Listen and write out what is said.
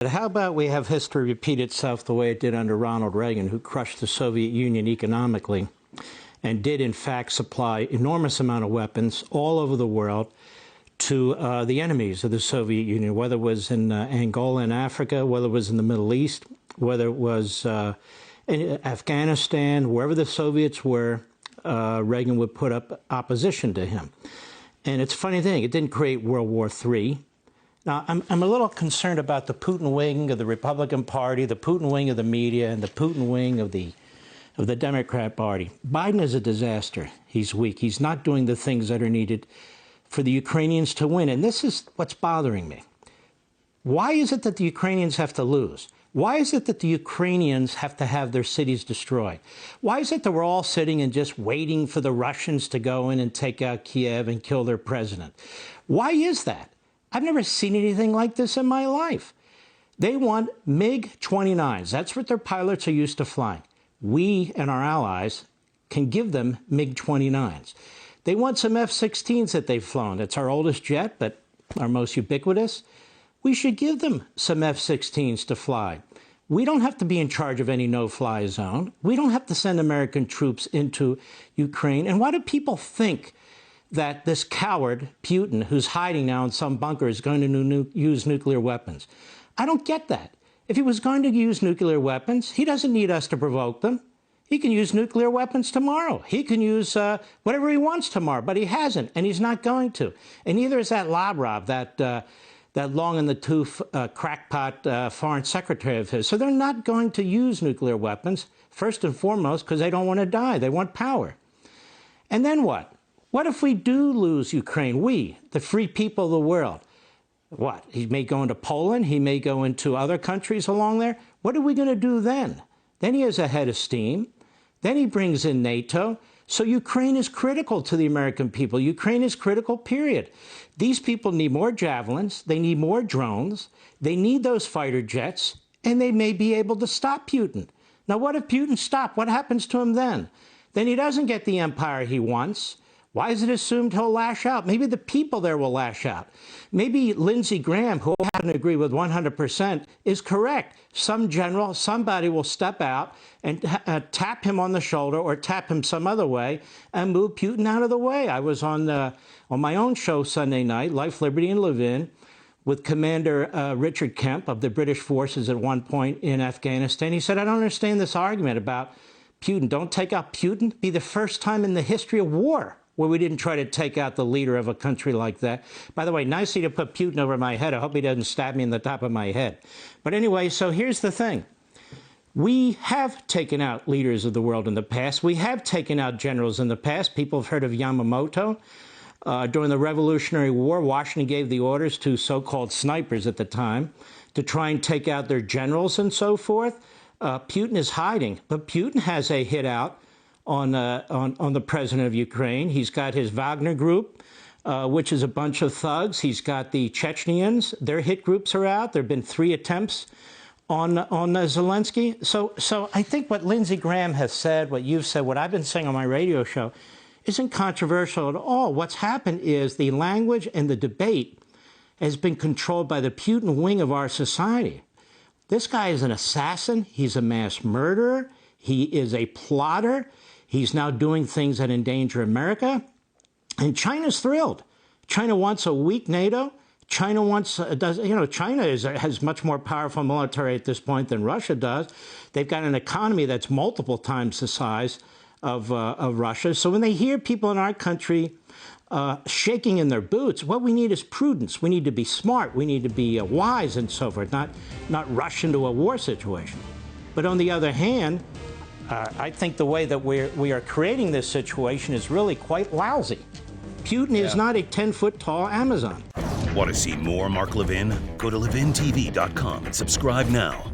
But how about we have history repeat itself the way it did under Ronald Reagan, who crushed the Soviet Union economically and did, in fact, supply enormous amount of weapons all over the world to the enemies of the Soviet Union, whether it was in Angola in Africa, whether it was in the Middle East, whether it was in Afghanistan, wherever the Soviets were, Reagan would put up opposition to him. And it's a funny thing, it didn't create World War III. Now, I'm a little concerned about the Putin wing of the Republican Party, the Putin wing of the media, and the Putin wing of the Democrat Party. Biden is a disaster. He's weak. He's not doing the things that are needed for the Ukrainians to win. And this is what's bothering me. Why is it that the Ukrainians have to lose? Why is it that the Ukrainians have to have their cities destroyed? Why is it that we're all sitting and just waiting for the Russians to go in and take out Kiev and kill their president? Why is that? I've never seen anything like this in my life. They want MiG-29s. That's what their pilots are used to flying. We and our allies can give them MiG-29s. They want some F-16s that they've flown. It's our oldest jet, but our most ubiquitous. We should give them some F-16s to fly. We don't have to be in charge of any no-fly zone. We don't have to send American troops into Ukraine. And why do people think that this coward, Putin, who's hiding now in some bunker, is going to use nuclear weapons? I don't get that. If he was going to use nuclear weapons, he doesn't need us to provoke them. He can use nuclear weapons tomorrow. He can use whatever he wants tomorrow, but he hasn't, and he's not going to. And neither is that Lavrov, that long-in-the-tooth crackpot foreign secretary of his. So they're not going to use nuclear weapons, first and foremost, because they don't want to die. They want power. And then what? What if we do lose Ukraine? We, the free people of the world. What? He may go into Poland. He may go into other countries along there. What are we going to do then? Then he has a head of steam. Then he brings in NATO. So Ukraine is critical to the American people. Ukraine is critical, period. These people need more javelins. They need more drones. They need those fighter jets. And they may be able to stop Putin. Now, what if Putin stopped? What happens to him then? Then he doesn't get the empire he wants. Why is it assumed he'll lash out? Maybe the people there will lash out. Maybe Lindsey Graham, who I happen to agree with 100%, is correct. Some general, somebody will step out and tap him on the shoulder or tap him some other way and move Putin out of the way. I was on my own show Sunday night, Life, Liberty, and Levin, with Commander Richard Kemp of the British forces at one point in Afghanistan. He said, I don't understand this argument about Putin. Don't take out Putin. It'd be the first time in the history of war where we didn't try to take out the leader of a country like that. By the way, nicely to put Putin over my head. I hope he doesn't stab me in the top of my head. But anyway, so here's the thing. We have taken out leaders of the world in the past. We have taken out generals in the past. People have heard of Yamamoto. During the Revolutionary War, Washington gave the orders to so-called snipers at the time to try and take out their generals and so forth. Putin is hiding, but Putin has a hit out on the president of Ukraine. He's got his Wagner group, which is a bunch of thugs. He's got the Chechens. Their hit groups are out. There have been 3 attempts on Zelensky. So I think what Lindsey Graham has said, what you've said, what I've been saying on my radio show, isn't controversial at all. What's happened is the language and the debate has been controlled by the Putin wing of our society. This guy is an assassin. He's a mass murderer. He is a plotter. He's now doing things that endanger America. And China's thrilled. China wants a weak NATO. China wants, China has much more powerful military at this point than Russia does. They've got an economy that's multiple times the size of Russia. So when they hear people in our country shaking in their boots, what we need is prudence. We need to be smart. We need to be wise and so forth, not rush into a war situation. But on the other hand, I think the way that we are creating this situation is really quite lousy. Putin is not a 10-foot-tall Amazon. Want to see more Mark Levin? Go to levintv.com and subscribe now.